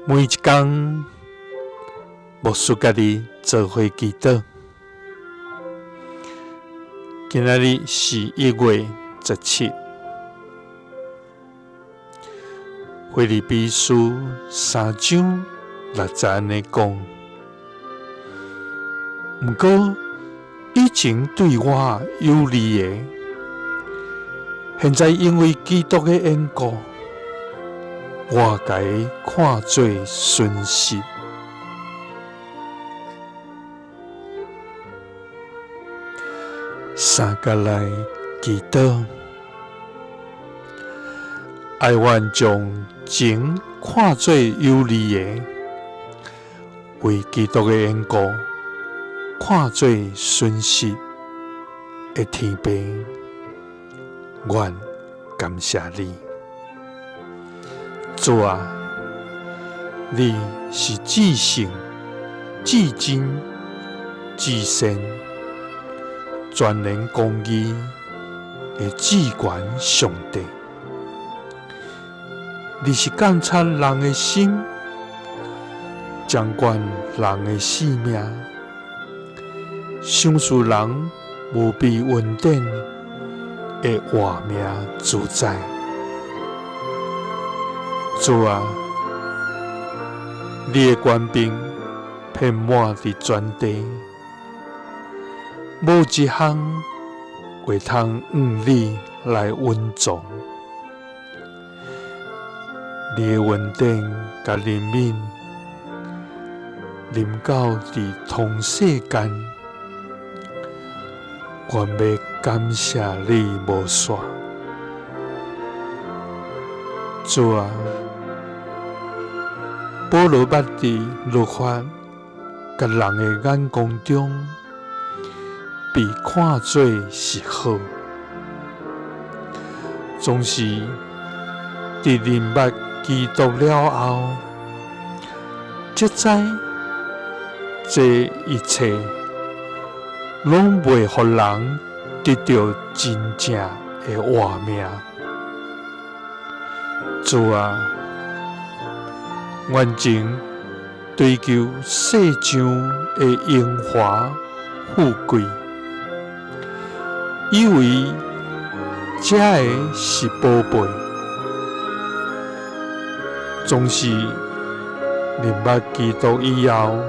每一天，牧师家己做伙祈祷。今仔日是1月17，腓立比书3章6节安尼讲。毋过，以前对我有利的，现在因为基督的缘故，我该看做损失。三角来祈祷，爱愿将前看做有利的，为基督的缘故，看做损失的天父，愿感谢你。主啊，你是至圣、至真、至善、全能公义的至高上帝。你是监察人的心，掌管人的性命，赏赐人无比稳定的活命自在。主啊，你的权柄遍满伫全地，无一项会通你来稳重。你的稳定甲怜悯，临到伫同世间，愿要感谢你无煞。主啊，保罗捌伫律法甲人的眼光中，被看做是好，总是伫认捌基督了后，才知这一切拢袂互人得到真正的活命。主啊，愿情追求世上的荣华富贵，以为这个是宝贝，总是认捌基督以后，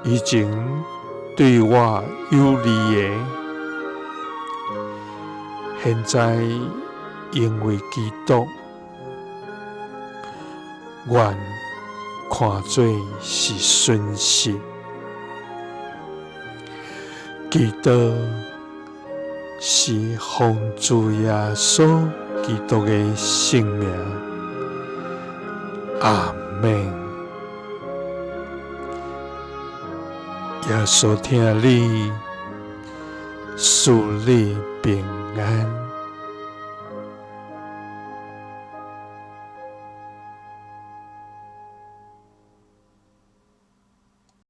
以前对我有利的，现在因为基督，愿看做是损失。基督是奉主耶稣基督的性命。阿们。耶稣听你，赐你平安。